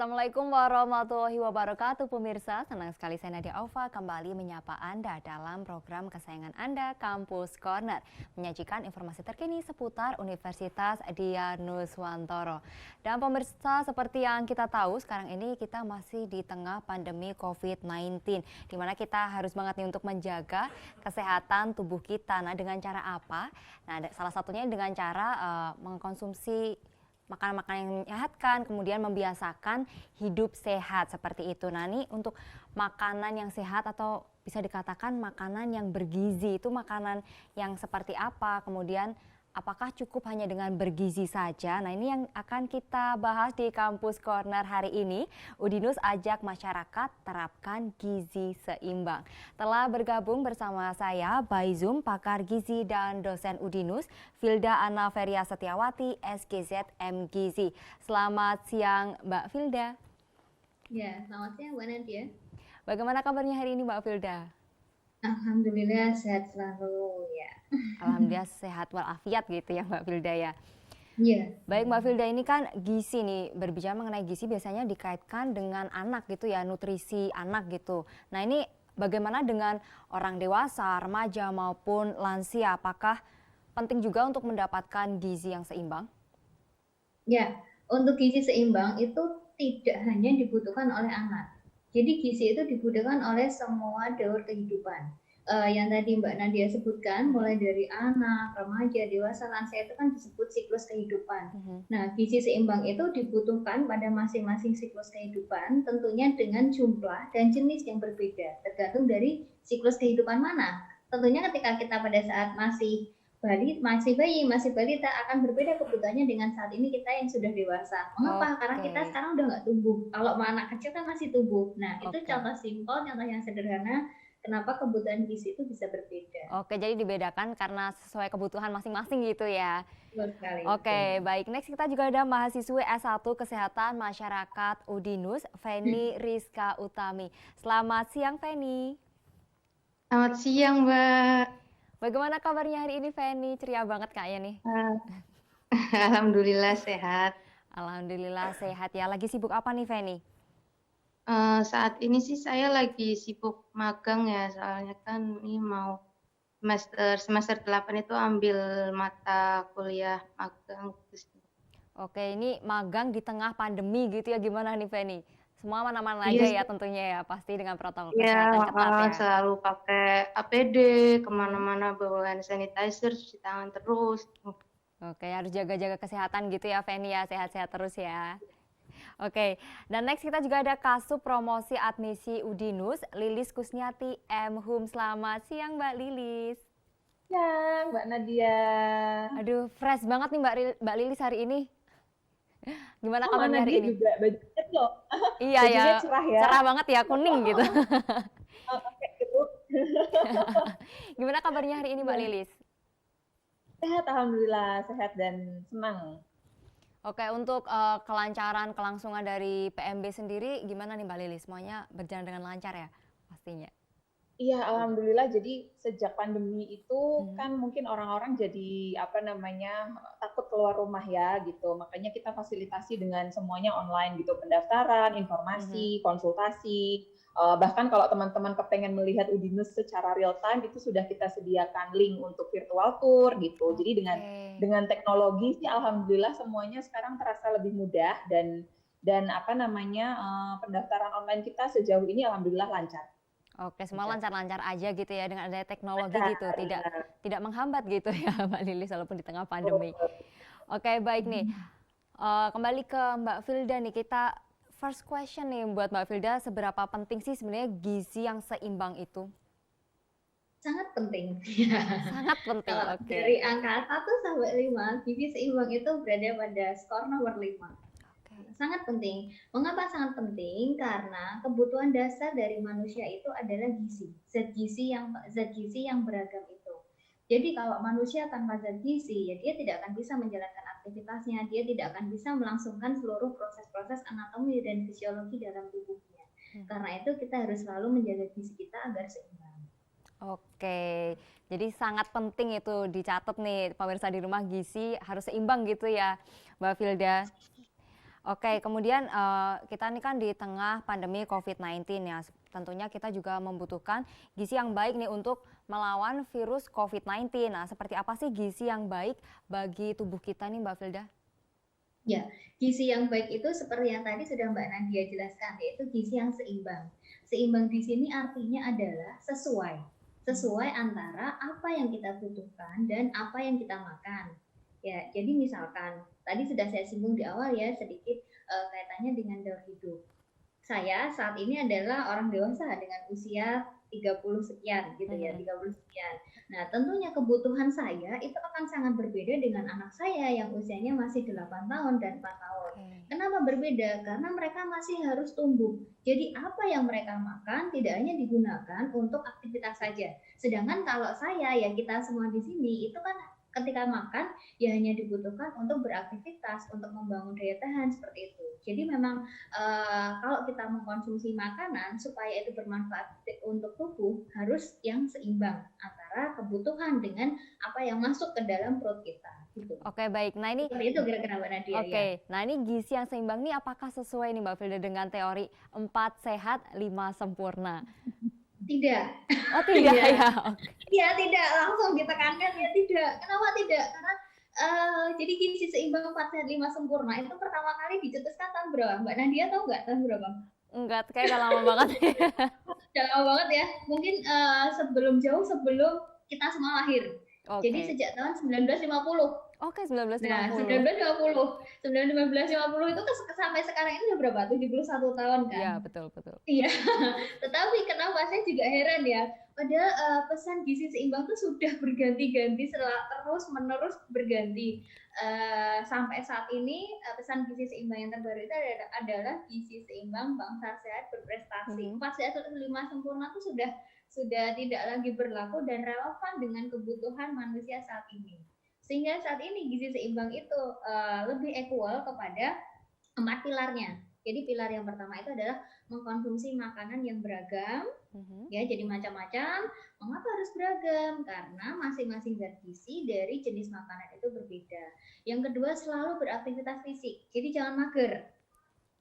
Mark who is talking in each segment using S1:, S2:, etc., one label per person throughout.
S1: Assalamualaikum warahmatullahi wabarakatuh pemirsa, senang sekali saya Nadia Aufa kembali menyapa Anda dalam program kesayangan Anda Kampus Corner, menyajikan informasi terkini seputar Universitas Dianuswantoro. Dan pemirsa, seperti yang kita tahu sekarang ini kita masih di tengah pandemi COVID-19, di mana kita harus banget nih untuk menjaga kesehatan tubuh kita. Nah, dengan cara apa? Nah, salah satunya dengan cara mengkonsumsi makanan-makanan yang menyehatkan, kemudian membiasakan hidup sehat seperti itu. Nah, ini untuk makanan yang sehat atau bisa dikatakan makanan yang bergizi, itu makanan yang seperti apa? Kemudian apakah cukup hanya dengan bergizi saja? Nah, ini yang akan kita bahas di Kampus Corner hari ini. Udinus ajak masyarakat terapkan gizi seimbang. Telah bergabung bersama saya by Zoom pakar gizi dan dosen Udinus, Filda Anna Feria Setiawati, SGZ MGizi. Selamat siang Mbak Filda.
S2: Ya, selamat siang Mbak Nadia.
S1: Bagaimana kabarnya hari ini Mbak Filda?
S2: Alhamdulillah sehat selalu ya.
S1: Alhamdulillah sehat walafiat gitu ya Mbak Filda ya.
S2: Iya.
S1: Baik Mbak Filda, ini kan gizi nih, berbicara mengenai gizi biasanya dikaitkan dengan anak gitu ya, nutrisi anak gitu. Nah, ini bagaimana dengan orang dewasa, remaja maupun lansia? Apakah penting juga untuk mendapatkan gizi yang seimbang?
S2: Ya, untuk gizi seimbang itu tidak hanya dibutuhkan oleh anak. Jadi gizi itu dibutuhkan oleh semua daur kehidupan. Yang tadi Mbak Nadia sebutkan, mulai dari anak, remaja, dewasa, lansia itu kan disebut siklus kehidupan. Nah, gizi seimbang itu dibutuhkan pada masing-masing siklus kehidupan, tentunya dengan jumlah dan jenis yang berbeda, tergantung dari siklus kehidupan mana. Tentunya ketika kita pada saat masih bayi, masih balita akan berbeda kebutuhannya dengan saat ini kita yang sudah dewasa. Mengapa? Karena kita
S1: Oke,
S2: sekarang udah nggak tumbuh. Kalau anak kecil kan masih tumbuh. Nah, itu
S1: oke.
S2: contoh simpel, contoh yang sederhana kenapa kebutuhan gizi itu bisa berbeda.
S1: Oke, jadi dibedakan karena sesuai kebutuhan masing-masing gitu ya.
S2: Betul sekali, betul.
S1: Oke, baik. Next kita juga ada mahasiswi S1 Kesehatan Masyarakat Udinus, Feni Rizka Utami. Selamat siang, Feni.
S3: Selamat siang, Mbak.
S1: Bagaimana kabarnya hari ini, Feni? Ceria banget kayaknya nih.
S3: Alhamdulillah sehat.
S1: Alhamdulillah sehat ya. Lagi sibuk apa nih, Feni?
S3: Saat ini sih saya lagi sibuk magang ya, soalnya kan ini mau semester 8 itu ambil mata kuliah magang.
S1: Oke, ini magang di tengah pandemi gitu ya. Gimana nih, Feni? Semua aman-aman
S3: Iya,
S1: aja ya tentunya ya. Pasti dengan protokol
S3: iya,
S1: kesehatan ketat ya.
S3: selalu pakai APD,
S1: Mhm.
S3: kemana-mana bawa hand sanitizer, cuci tangan terus.
S1: Oke, harus jaga-jaga kesehatan gitu ya, Feni ya. Sehat-sehat terus ya. Oke, dan next kita juga ada Kasub Promosi Admisi Udinus, Lilis Kusniati M. Hum. Selamat siang Mbak Lilis.
S4: Siang, Mbak Nadia.
S1: Aduh, fresh banget nih Mbak Lilis hari ini. Gimana
S4: Oh, Mbak
S1: kabarnya hari
S4: Nadia
S1: ini?
S4: juga bajunya tuh.
S1: Iya ya,
S4: Bajunya cerah ya.
S1: cerah banget ya, kuning gitu.
S4: Oke, gitu.
S1: Gimana kabarnya hari ini Mbak
S4: Iya.
S1: Lilis?
S4: Sehat, Alhamdulillah. Sehat dan senang.
S1: Oke, untuk kelancaran, kelangsungan dari PMB sendiri gimana nih Mbak Lilis? Semuanya berjalan dengan lancar ya pastinya?
S4: Iya, Alhamdulillah. Jadi sejak pandemi itu
S1: Mhm.
S4: kan mungkin orang-orang jadi apa namanya takut keluar rumah ya gitu. Makanya kita fasilitasi dengan semuanya online gitu, pendaftaran, informasi,
S1: Mhm.
S4: konsultasi. Bahkan kalau teman-teman kepengen melihat Udinus secara real time itu sudah kita sediakan link untuk virtual tour gitu. Jadi dengan
S1: Oke.
S4: dengan teknologi sih Alhamdulillah semuanya sekarang terasa lebih mudah dan apa namanya pendaftaran online kita sejauh ini Alhamdulillah lancar.
S1: Oke, semua
S4: Lancar.
S1: lancar-lancar aja gitu ya dengan adanya teknologi
S4: Benar,
S1: gitu, tidak
S4: benar.
S1: tidak menghambat gitu ya Mbak Lilis walaupun di tengah pandemi. Oke, baik nih. Kembali ke Mbak Filda nih, kita first question nih buat Mbak Filda, seberapa penting sih sebenarnya gizi yang seimbang itu?
S2: Sangat penting.
S1: Sangat penting,
S2: Kalau
S1: oke.
S2: dari angka 1 sampai 5, gizi seimbang itu berada pada skor nomor 5.
S1: Oke.
S2: Sangat penting. Mengapa sangat penting? Karena kebutuhan dasar dari manusia itu adalah gizi. Zat gizi yang beragam itu. Jadi kalau manusia tanpa zat gizi, ya dia tidak akan bisa menjalankan aktivitasnya, dia tidak akan bisa melangsungkan seluruh proses-proses anatomi dan fisiologi dalam tubuhnya. Karena itu kita harus selalu menjaga gizi kita agar seimbang.
S1: Oke, jadi sangat penting itu dicatat nih pemirsa di rumah gizi harus seimbang gitu ya Mbak Filda. Oke, kemudian kita ini kan di tengah pandemi COVID-19 ya, tentunya kita juga membutuhkan gizi yang baik nih untuk melawan virus COVID-19. Nah, seperti apa sih gizi yang baik bagi tubuh kita nih Mbak Filda?
S2: Ya, gizi yang baik itu seperti yang tadi sudah Mbak Nadia jelaskan, yaitu gizi yang seimbang. Seimbang di sini artinya adalah sesuai antara apa yang kita butuhkan dan apa yang kita makan. Ya, jadi misalkan tadi sudah saya singgung di awal ya sedikit kaitannya dengan gaya hidup. Saya saat ini adalah orang dewasa dengan usia 30 sekian gitu ya, 30 sekian. Nah, tentunya kebutuhan saya itu akan sangat berbeda dengan anak saya yang usianya masih 8 tahun dan 4 tahun. Kenapa berbeda? Karena mereka masih harus tumbuh. Jadi apa yang mereka makan tidak hanya digunakan untuk aktivitas saja. Sedangkan kalau saya ya kita semua di sini itu kan ketika makan ya hanya dibutuhkan untuk beraktivitas, untuk membangun daya tahan seperti itu. Jadi memang kalau kita mengkonsumsi makanan supaya itu bermanfaat untuk tubuh harus yang seimbang antara kebutuhan dengan apa yang masuk ke dalam perut kita. Gitu.
S1: Oke, baik. Nah ini
S2: seperti itu kira-kira Mbak Nadia.
S1: Oke,
S2: ya.
S1: nah ini gizi yang seimbang nih apakah sesuai nih Mbak Filda dengan teori 4 sehat 5 sempurna?
S2: Tidak.
S1: Oh tidak ya?
S2: Iya tidak, langsung ditekankan ya tidak. Kenapa tidak? Karena jadi gizi seimbang 4 sehat 5 sempurna itu pertama kali dicetuskan tahun berapa? Mbak Nadia tahu nggak tahun berapa?
S1: Enggak, kayak lama banget.
S2: Udah lama banget ya. Mungkin jauh sebelum kita semua lahir.
S1: Oke.
S2: Jadi sejak tahun 1950.
S1: Oke, 1950.
S2: Nah, 1950 itu sampai sekarang ini udah berapa? 71 tahun kan?
S1: Iya, betul.
S2: Iya. Tetapi kenapa saya juga heran ya. Padahal pesan gizi seimbang itu sudah berganti-ganti terus-menerus berganti. Sampai saat ini pesan gizi seimbang yang terbaru itu adalah gizi seimbang bangsa sehat berprestasi. 4 sehat 5 sempurna itu sudah tidak lagi berlaku dan relevan dengan kebutuhan manusia saat ini. Sehingga saat ini gizi seimbang itu lebih equal kepada 4 pilarnya. Jadi pilar yang pertama itu adalah mengkonsumsi makanan yang beragam, ya jadi macam-macam. Mengapa harus beragam? Karena masing-masing zat gizi dari jenis makanan itu berbeda. Yang kedua selalu beraktivitas fisik, jadi jangan mager.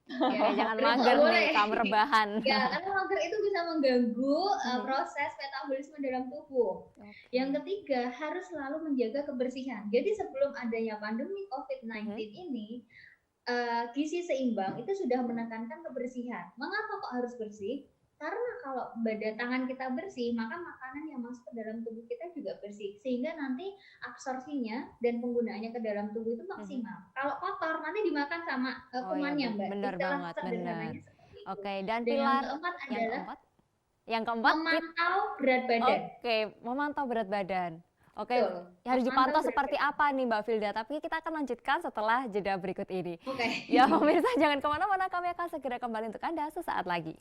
S1: Ya, jangan mager nih, kamu rebahan.
S2: Ya, karena mager itu bisa mengganggu proses metabolisme dalam tubuh. Yang ketiga, harus selalu menjaga kebersihan. Jadi sebelum adanya pandemi COVID-19 ini, gizi seimbang itu sudah menekankan kebersihan. Mengapa kok harus bersih? Karena kalau badan tangan kita bersih, maka makanan yang masuk ke dalam tubuh kita juga bersih. Sehingga nanti absorpsinya dan penggunaannya ke dalam tubuh itu maksimal. Kalau kotor, nanti dimakan sama kumannya, Mbak.
S1: Benar banget, benar. Oke, dan
S2: pilar yang keempat adalah
S1: yang keempat
S2: memantau berat badan.
S1: Oke, memantau berat badan. Oke, harus dipantau seperti apa nih Mbak Filda, tapi kita akan lanjutkan setelah jeda berikut ini.
S2: Oke.
S1: Ya pemirsa, jangan kemana-mana, kami akan segera kembali untuk Anda sesaat lagi.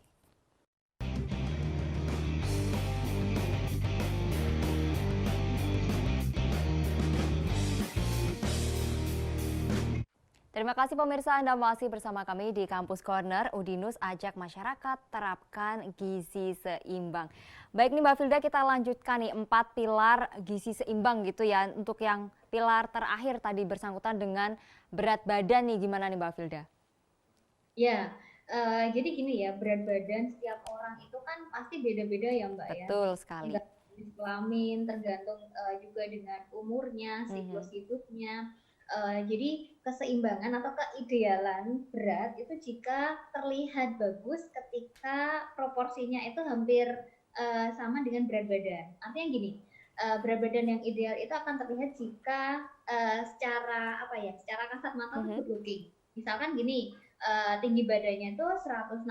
S1: Terima kasih pemirsa, Anda masih bersama kami di Kampus Corner. Udinus ajak masyarakat terapkan gizi seimbang. Baik nih Mbak Filda, kita lanjutkan nih 4 pilar gizi seimbang gitu ya. Untuk yang pilar terakhir tadi bersangkutan dengan berat badan nih, gimana nih Mbak Filda?
S2: Ya, jadi gini ya, berat badan setiap orang itu kan pasti beda-beda ya Mbak.
S1: Betul sekali.
S2: Tergantung kelamin, tergantung juga dengan umurnya, siklus hidupnya. Jadi keseimbangan atau keidealan berat itu jika terlihat bagus ketika proporsinya itu hampir sama dengan berat badan. Artinya gini, berat badan yang ideal itu akan terlihat jika secara kasat mata itu good looking. Misalkan gini, tinggi badannya itu 160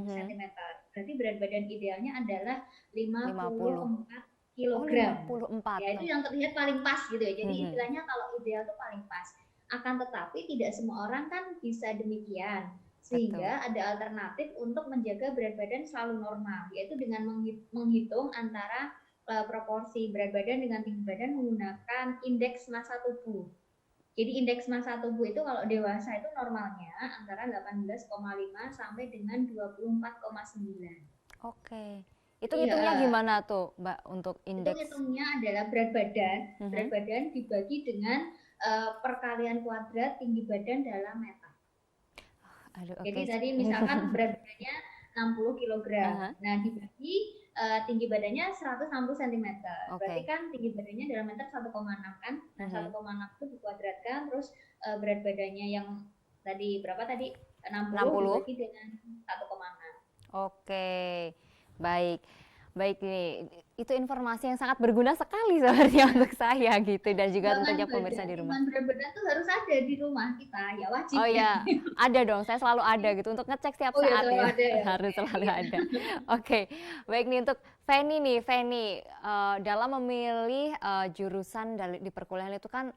S2: cm. Berarti berat badan idealnya adalah 54 kilogram.
S1: 54.
S2: Ya, itu yang terlihat paling pas gitu ya. Jadi istilahnya kalau ideal itu paling pas. Akan tetapi tidak semua orang kan bisa demikian. Sehingga ada alternatif untuk menjaga berat badan selalu normal, yaitu dengan menghitung antara proporsi berat badan dengan tinggi badan menggunakan indeks massa tubuh. Jadi indeks massa tubuh itu kalau dewasa itu normalnya antara 18,5 sampai dengan 24,9.
S1: Oke. Itu hitungnya gimana tuh, Mbak, untuk indeks?
S2: Itu hitungnya adalah berat badan dibagi dengan perkalian kuadrat tinggi badan dalam meter.
S1: Aduh,
S2: Jadi
S1: oke.
S2: tadi misalkan berat badannya 60
S1: Aha,
S2: kilogram. Nah, dibagi tinggi badannya 160 cm. Berarti
S1: oke.
S2: kan tinggi badannya dalam meter 1,6 kan. Nah,
S1: Mhm.
S2: 1,6 itu dikuadratkan, terus berat badannya yang tadi berapa tadi? 60
S1: 60.
S2: dibagi dengan 1,6.
S1: Oke, baik. Baik nih, itu informasi yang sangat berguna sekali sebenarnya untuk saya gitu dan juga
S2: Timbangan
S1: tentunya pemirsa
S2: badan,
S1: di rumah.
S2: timbangan berat badan tuh harus ada di rumah kita, ya wajib
S1: Oh
S2: ya.
S1: ya, ada dong. Saya selalu ada gitu untuk ngecek setiap
S2: Oh ya,
S1: saat
S2: selalu
S1: ya.
S2: ada ya.
S1: Harus
S2: Oke,
S1: selalu
S2: iya.
S1: ada. Oke, baik nih untuk Feni nih, Feni dalam memilih jurusan di perkuliahan itu kan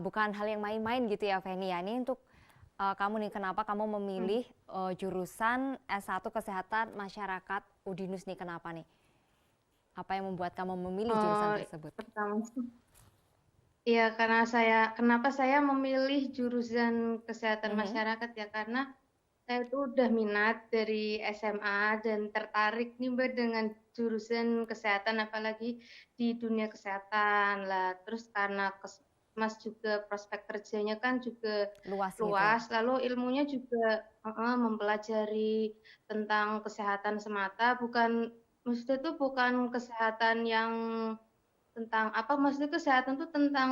S1: bukan hal yang main-main gitu ya, Feni ya. Ini untuk kamu nih, kenapa kamu
S3: Hmm.
S1: memilih jurusan S1 Kesehatan Masyarakat Udinus nih? Kenapa nih? Apa yang membuat kamu memilih jurusan
S3: Oh,
S1: tersebut?
S3: pertama ya kenapa saya memilih jurusan kesehatan
S1: Mhm,
S3: masyarakat ya karena saya tuh udah minat dari SMA dan tertarik nih Mbak dengan jurusan kesehatan apalagi di dunia kesehatan lah. Terus karena Mas juga prospek kerjanya kan juga
S1: luas gitu ya.
S3: luas, lalu ilmunya juga mempelajari tentang kesehatan semata, maksudnya tuh bukan kesehatan yang tentang apa, maksudnya kesehatan tuh tentang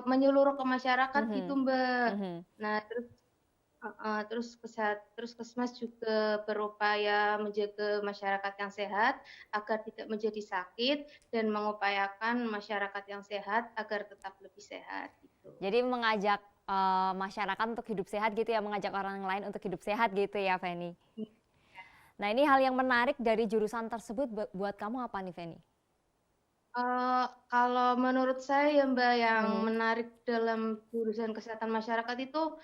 S3: menyeluruh ke masyarakat gitu
S1: Mhm,
S3: Mbak.
S1: mhm.
S3: Nah terus Kesmas juga berupaya menjaga masyarakat yang sehat agar tidak menjadi sakit dan mengupayakan masyarakat yang sehat agar tetap lebih sehat gitu.
S1: Jadi mengajak masyarakat untuk hidup sehat gitu ya, mengajak orang lain untuk hidup sehat gitu ya, Feni. Nah, ini hal yang menarik dari jurusan tersebut buat kamu apa nih, Feni?
S3: Kalau menurut saya ya Mbak, yang
S1: Mhm,
S3: menarik dalam jurusan kesehatan masyarakat itu,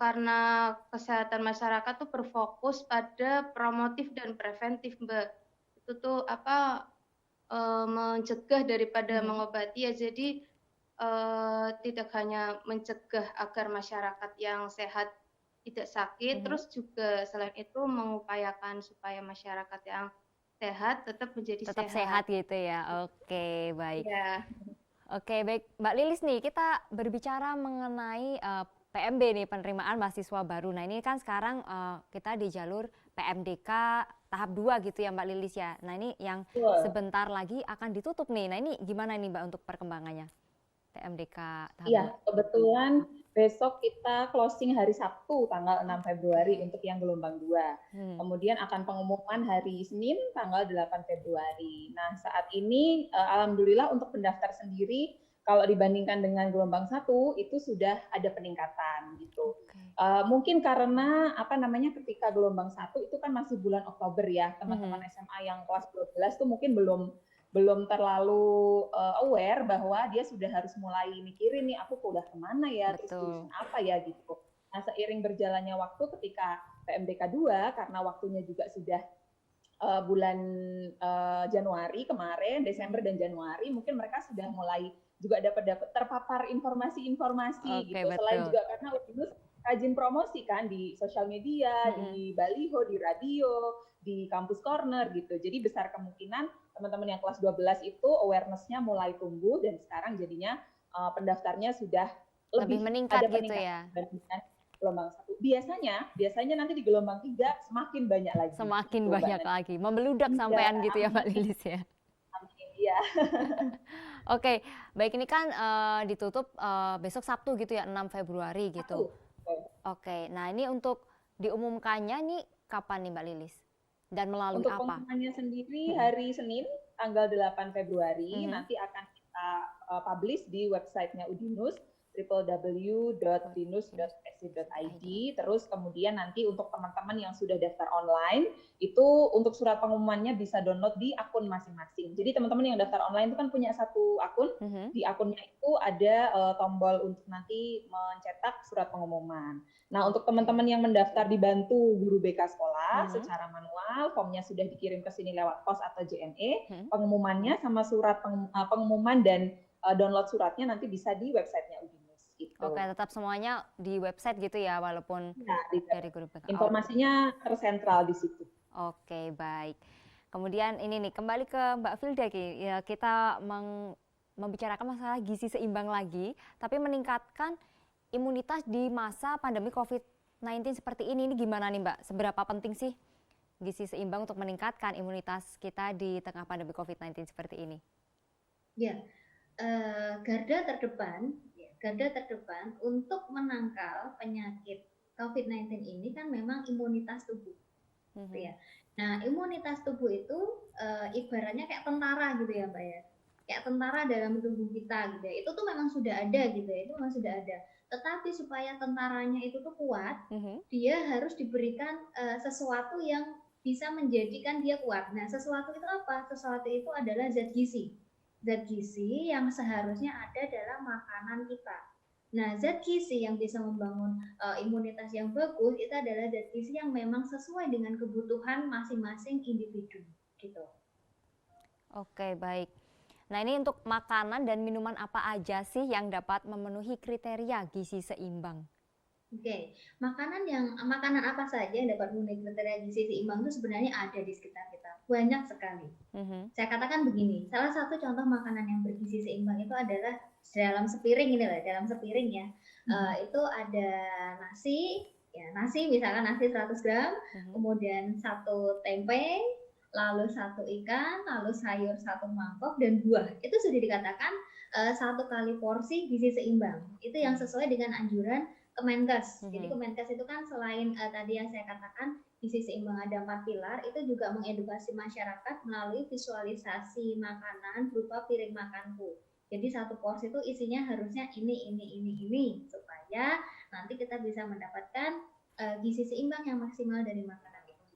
S3: karena kesehatan masyarakat tuh berfokus pada promotif dan preventif Mbak. Itu tuh apa, mencegah daripada
S1: mhm,
S3: mengobati ya. Jadi, tidak hanya mencegah agar masyarakat yang sehat tidak sakit,
S1: mhm.
S3: terus juga selain itu mengupayakan supaya masyarakat yang sehat tetap menjadi
S1: Tetap
S3: sehat.
S1: sehat gitu ya. Oke, baik.
S3: Iya.
S1: Oke, baik. Mbak Lilis nih, kita berbicara mengenai PMB nih, penerimaan mahasiswa baru. Nah, ini kan sekarang kita di jalur PMDK tahap 2 gitu ya Mbak Lilis ya. Nah, ini yang
S4: Betul.
S1: sebentar lagi akan ditutup nih. Nah, ini gimana nih Mbak untuk perkembangannya? PMDK tahap
S4: Iya,
S1: 2.
S4: kebetulan besok kita closing hari Sabtu tanggal 6 Februari
S1: Oke.
S4: untuk yang gelombang 2.
S1: Hmm.
S4: Kemudian akan pengumuman hari Senin tanggal 8 Februari. Nah, saat ini alhamdulillah untuk pendaftar sendiri kalau dibandingkan dengan gelombang 1 itu sudah ada peningkatan gitu.
S1: Oke.
S4: Mungkin karena apa namanya ketika gelombang 1 itu kan masih bulan Oktober ya. Teman-teman
S1: Mhm.
S4: SMA yang kelas 12 tuh mungkin belum belum terlalu aware bahwa dia sudah harus mulai mikirin nih aku kuliah kemana ya, terus jurusan
S1: Betul.
S4: apa ya gitu. Nah, seiring berjalannya waktu ketika PMDK 2 karena waktunya juga sudah bulan Januari kemarin, Desember
S1: Mhm.
S4: dan Januari, mungkin mereka sudah mulai juga dapat terpapar informasi-informasi
S1: Oke,
S4: gitu. Selain
S1: betul.
S4: juga karena Udinus rajin promosi kan di sosial media,
S1: Mhm.
S4: di baliho, di radio, di kampus corner gitu. Jadi besar kemungkinan teman-teman yang kelas 12 itu awareness-nya mulai tumbuh dan sekarang jadinya pendaftarnya sudah
S1: Lebih
S4: lebih
S1: meningkat
S4: ada
S1: gitu
S4: peningkatan
S1: ya.
S4: dibandingkan gelombang 1. Biasanya nanti di gelombang 3 semakin banyak lagi
S1: Semakin
S4: gitu Mbak
S1: banyak
S4: Nani.
S1: lagi. Membeludak
S4: Iya,
S1: sampean gitu ya Mbak
S4: amin,
S1: Lilis ya.
S4: amin. Iya,
S1: Oke, baik ini kan ditutup besok Sabtu gitu ya, 6 Februari gitu.
S4: satu.
S1: Oke, nah ini untuk diumumkannya nih kapan nih Mbak Lilis? Dan melalui
S4: Untuk
S1: apa?
S4: pengumumannya sendiri
S1: Mhm,
S4: hari Senin tanggal 8 Februari
S1: mhm.
S4: nanti akan kita publish di websitenya Udinus www.udinus.ac.id. Terus kemudian nanti untuk teman-teman yang sudah daftar online itu untuk surat pengumumannya bisa download di akun masing-masing. Jadi teman-teman yang daftar online itu kan punya satu akun,
S1: Mhm.
S4: di akunnya itu ada tombol untuk nanti mencetak surat pengumuman. Nah, untuk
S1: Oke.
S4: teman-teman yang mendaftar dibantu guru BK sekolah
S1: Mhm,
S4: secara manual, formnya sudah dikirim ke sini lewat pos atau JNE,
S1: mhm.
S4: pengumumannya sama surat pengumuman dan download suratnya nanti bisa di websitenya Udinus
S1: Oke,
S4: gitu.
S1: tetap semuanya di website gitu ya, walaupun
S4: Ya,
S1: dari grup BK.
S4: informasinya tersentral di situ.
S1: Oke, baik. Kemudian ini nih, kembali ke Mbak Vilda ya, kita membicarakan masalah gizi seimbang lagi, tapi meningkatkan imunitas di masa pandemi COVID-19 seperti ini gimana nih Mbak? Seberapa penting sih gizi seimbang untuk meningkatkan imunitas kita di tengah pandemi COVID-19 seperti ini?
S2: Ya, garda terdepan untuk menangkal penyakit COVID-19 ini kan memang imunitas tubuh, gitu ya. Nah, imunitas tubuh itu ibaratnya kayak tentara gitu ya, Mbak ya. Kayak tentara dalam tubuh kita gitu ya. Itu tuh memang sudah ada gitu ya, itu memang sudah ada. Tetapi supaya tentaranya itu tuh kuat, dia harus diberikan sesuatu yang bisa menjadikan dia kuat. Nah, sesuatu itu apa? Sesuatu itu adalah zat gizi. Zat gizi yang seharusnya ada dalam makanan kita. Nah, zat gizi yang bisa membangun imunitas yang bagus itu adalah zat gizi yang memang sesuai dengan kebutuhan masing-masing individu, gitu.
S1: Oke, baik. Nah, ini untuk makanan dan minuman apa aja sih yang dapat memenuhi kriteria gizi seimbang?
S2: Oke, makanan apa saja yang dapat memenuhi kriteria gizi seimbang itu sebenarnya ada di sekitar kita, banyak sekali. Saya katakan begini, salah satu contoh makanan yang bergizi seimbang itu adalah dalam sepiring ya, itu ada nasi, misalkan nasi 100 gram, kemudian 1 tempe, lalu 1 ikan, lalu sayur 1 mangkok dan buah. Itu sudah dikatakan 1 kali porsi gizi seimbang. Itu yang sesuai dengan anjuran Kemenkes. Jadi Kemenkes itu kan selain tadi yang saya katakan gizi seimbang ada 4 pilar, itu juga mengedukasi masyarakat melalui visualisasi makanan berupa piring makanku. Jadi 1 porsi itu isinya harusnya ini supaya nanti kita bisa mendapatkan gizi seimbang yang maksimal dari makanan itu.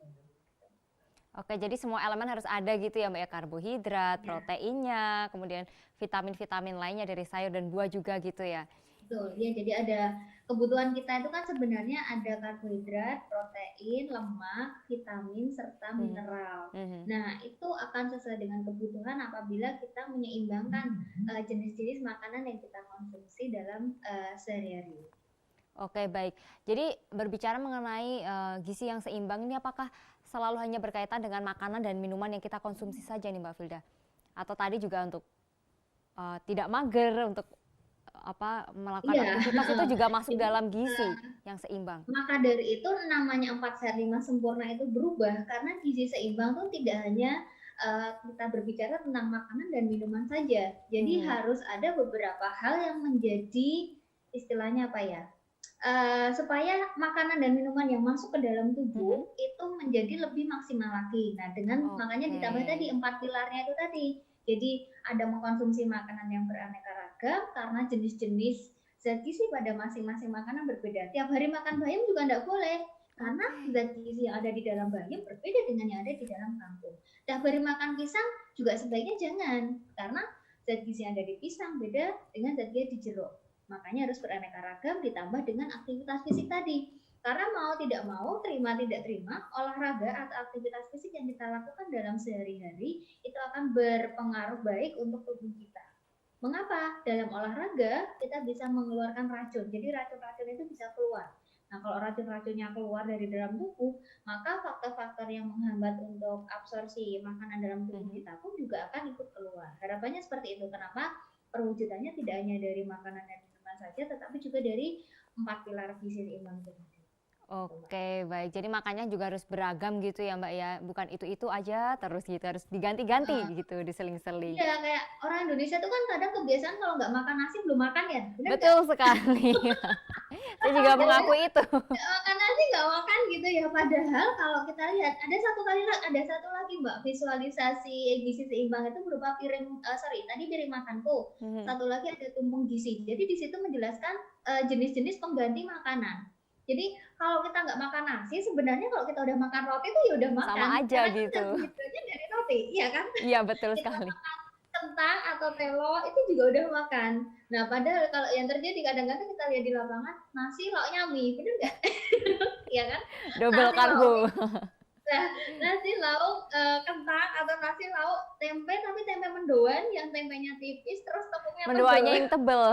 S1: Oke, jadi semua elemen harus ada gitu ya Mbak ya, karbohidrat, proteinnya, kemudian vitamin-vitamin lainnya dari sayur dan buah juga gitu ya.
S2: Betul, ya, jadi ada kebutuhan kita itu kan sebenarnya ada karbohidrat, protein, lemak, vitamin, serta mineral. Nah, itu akan sesuai dengan kebutuhan apabila kita menyeimbangkan jenis-jenis makanan yang kita konsumsi dalam sehari-hari.
S1: Oke, baik. Jadi berbicara mengenai gizi yang seimbang ini apakah selalu hanya berkaitan dengan makanan dan minuman yang kita konsumsi saja nih Mbak Filda? Atau tadi juga untuk tidak mager, untuk melakukan aktivitas itu juga masuk dalam gizi yang seimbang.
S2: Maka dari itu namanya 4 sehat 5 sempurna itu berubah karena gizi seimbang itu tidak hanya kita berbicara tentang makanan dan minuman saja. Jadi harus ada beberapa hal yang menjadi istilahnya supaya makanan dan minuman yang masuk ke dalam tubuh itu menjadi lebih maksimal lagi. Nah, makanya ditambah tadi 4 pilarnya itu tadi. Jadi ada mengkonsumsi makanan yang beraneka ragam karena jenis-jenis zat gizi pada masing-masing makanan berbeda. Tiap hari makan bayam juga tidak boleh karena zat gizi yang ada di dalam bayam berbeda dengan yang ada di dalam kangkung. Tiap hari makan pisang juga sebaiknya jangan karena zat gizi yang ada di pisang beda dengan zat gizi di jeruk. Makanya harus beraneka ragam ditambah dengan aktivitas fisik tadi. Karena mau tidak mau, terima tidak terima, olahraga atau aktivitas fisik yang kita lakukan dalam sehari-hari itu akan berpengaruh baik untuk tubuh kita. Mengapa? Dalam olahraga kita bisa mengeluarkan racun, jadi racun-racun itu bisa keluar. Nah, kalau racun-racunnya keluar dari dalam tubuh, maka faktor-faktor yang menghambat untuk absorpsi makanan dalam tubuh kita pun juga akan ikut keluar. Harapannya seperti itu. Kenapa? Perwujudannya tidak hanya dari makanan dan minuman saja, tetapi juga dari 4 pilar gizi seimbang itu.
S1: Oke, baik. Jadi makannya juga harus beragam gitu ya Mbak ya. Bukan itu-itu aja terus gitu, harus diganti-ganti gitu, diseling-seling.
S2: Iya, kayak orang Indonesia tuh kan kadang kebiasaan kalau nggak makan nasi belum makan ya. Benar
S1: betul gak? Sekali. Saya juga mengakui itu.
S2: Makan nasi nggak makan gitu ya. Padahal kalau kita lihat ada satu lagi Mbak visualisasi gizi seimbang itu berupa piring makanku. Satu lagi ada tumpeng gizi. Jadi di situ menjelaskan jenis-jenis pengganti makanan. Jadi kalau kita nggak makan nasi, sebenarnya kalau kita udah makan roti itu ya udah makan.
S1: Sama aja gitu.
S2: Karena dari roti, iya kan?
S1: Iya betul
S2: kita
S1: sekali.
S2: Makan kentang atau telo itu juga udah makan. Nah padahal kalau yang terjadi kadang-kadang kita lihat di lapangan nasi lauknya mie, bener nggak? Iya kan?
S1: Double karbo.
S2: Nah, nasi lauk kentang atau nasi lauk tempe tapi tempe mendoan yang tempenya tipis terus tepungnya
S1: mendoannya yang tebel.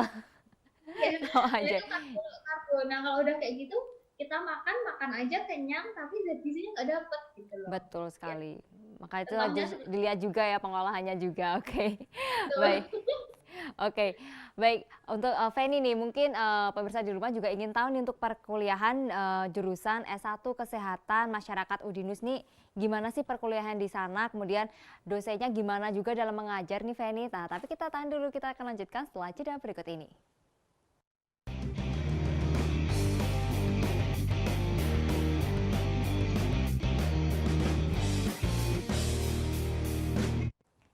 S2: Ya, itu karbo. Nah kalau udah kayak gitu kita makan aja kenyang tapi zat gizinya nggak dapet gitu loh.
S1: Betul sekali. Maka itu harus dilihat juga ya pengolahannya juga. Oke. Baik. Oke, baik. Untuk Feni nih, mungkin pemirsa di rumah juga ingin tahu nih untuk perkuliahan jurusan S1 Kesehatan Masyarakat Udinus nih, gimana sih perkuliahan di sana? Kemudian dosennya gimana juga dalam mengajar nih Feni? Nah, tapi kita tahan dulu, kita akan lanjutkan setelah jeda berikut ini.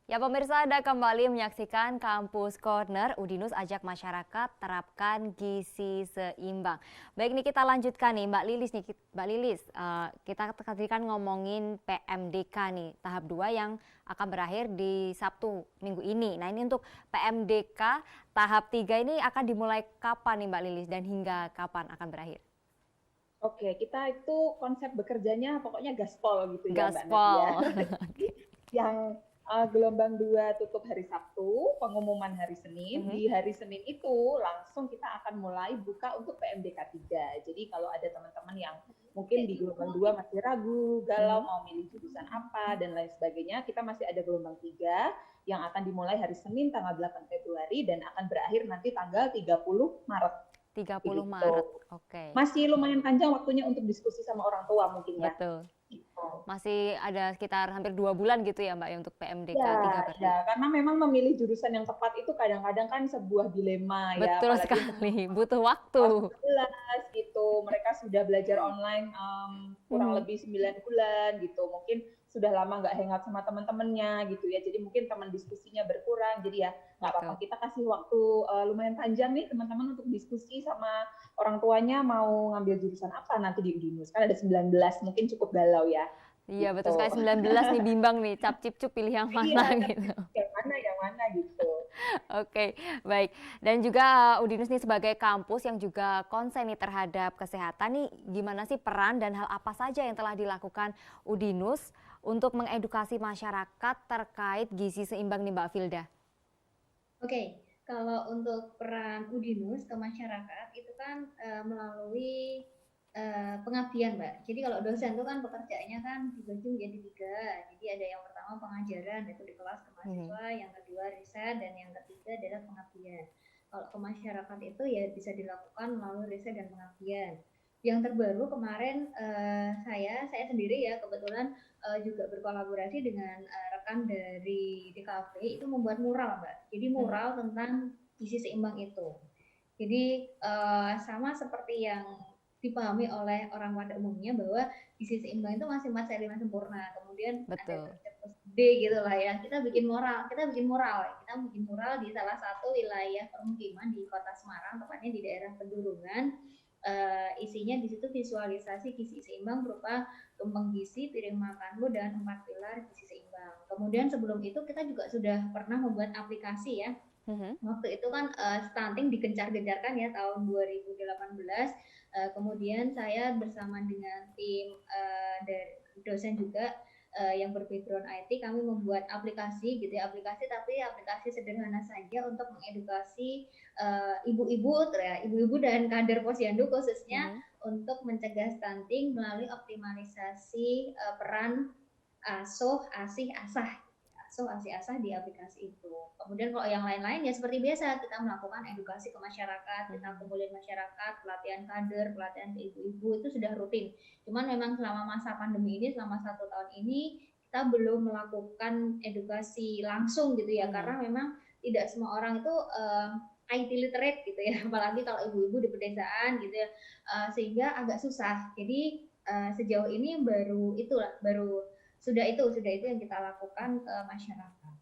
S1: Ya pemirsa, Anda kembali menyaksikan Kampus Corner. Udinus ajak masyarakat terapkan gizi seimbang. Baik, nih kita lanjutkan nih Mbak Lilis nih. Mbak Lilis, kita tadi kan ngomongin PMDK nih, tahap 2 yang akan berakhir di Sabtu minggu ini. Nah, ini untuk PMDK tahap 3 ini akan dimulai kapan nih Mbak Lilis dan hingga kapan akan berakhir?
S4: Oke, kita itu konsep bekerjanya pokoknya gaspol gitu ya Mbak
S1: Gaspol.
S4: Nadia. Yang gelombang 2 tutup hari Sabtu, pengumuman hari Senin. Di hari Senin itu langsung kita akan mulai buka untuk PMDK 3. Jadi kalau ada teman-teman yang mungkin di gelombang 2 masih ragu, galau mau milih jurusan apa dan lain sebagainya, kita masih ada gelombang 3 yang akan dimulai hari Senin tanggal 8 Februari dan akan berakhir nanti tanggal 30 Maret.
S1: 30 Maret, oke.
S4: Masih lumayan panjang waktunya untuk diskusi sama orang tua mungkin ya.
S1: Betul. Masih ada sekitar hampir 2 bulan gitu ya Mbak ya untuk PMDK 3
S4: Ya, karena memang memilih jurusan yang tepat itu kadang-kadang kan sebuah dilema ya.
S1: Betul sekali, butuh waktu.
S4: Jelas gitu, mereka sudah belajar online kurang lebih 9 bulan gitu, mungkin sudah lama nggak hangout sama teman-temannya gitu ya, jadi mungkin teman diskusinya berkurang, jadi ya nggak apa-apa, kita kasih waktu lumayan panjang nih teman-teman untuk diskusi sama orang tuanya mau ngambil jurusan apa nanti di Udinus, kan ada 19, mungkin cukup galau ya.
S1: Iya
S4: gitu.
S1: betul sekali, 19 nih bimbang nih, cap cip cup pilih yang mana gitu.
S4: Yang mana gitu.
S1: Oke, baik. Dan juga Udinus nih sebagai kampus yang juga konsen nih terhadap kesehatan nih, gimana sih peran dan hal apa saja yang telah dilakukan Udinus untuk mengedukasi masyarakat terkait gizi seimbang nih Mbak Filda?
S2: Oke, kalau untuk peran Udinus ke masyarakat itu kan melalui pengabdian, Mbak. Jadi kalau dosen itu kan pekerjaannya kan dibagi menjadi 3. Jadi ada yang pertama pengajaran, itu di kelas ke mahasiswa, yang kedua riset, dan yang ketiga adalah pengabdian. Kalau ke masyarakat itu ya bisa dilakukan melalui riset dan pengabdian. Yang terbaru kemarin saya sendiri ya kebetulan juga berkolaborasi dengan rekan dari DKV itu membuat mural, Mbak. Jadi mural tentang gizi seimbang itu. Jadi sama seperti yang dipahami oleh orang pada umumnya bahwa gizi seimbang itu masih 4 sehat 5 sempurna. Kemudian
S1: betul.
S2: ada tercetus D gitu lah ya. Kita bikin mural di salah satu wilayah permukiman di Kota Semarang, tepatnya di daerah Pedurungan. Isinya di situ visualisasi gizi seimbang berupa tumpeng gizi, piring makanmu, dan 4 pilar gizi seimbang. Kemudian sebelum itu kita juga sudah pernah membuat aplikasi ya. Waktu itu kan stunting digencar-gencarkan ya tahun 2018. Kemudian saya bersama dengan tim dari dosen juga yang berbackground IT, kami membuat aplikasi gitu ya, tapi aplikasi sederhana saja untuk mengedukasi ibu-ibu dan kader posyandu khususnya untuk mencegah stunting melalui optimalisasi peran asuh, asih, asah di aplikasi itu. Kemudian kalau yang lain-lain ya seperti biasa kita melakukan edukasi ke masyarakat, kita kumpulin masyarakat, pelatihan kader, pelatihan ke ibu-ibu itu sudah rutin. Cuman memang selama masa pandemi ini, selama 1 tahun ini kita belum melakukan edukasi langsung gitu ya, karena memang tidak semua orang itu IT literate gitu ya, apalagi kalau ibu-ibu di pedesaan gitu ya, sehingga agak susah. Jadi sejauh ini sudah itu yang kita lakukan ke masyarakat.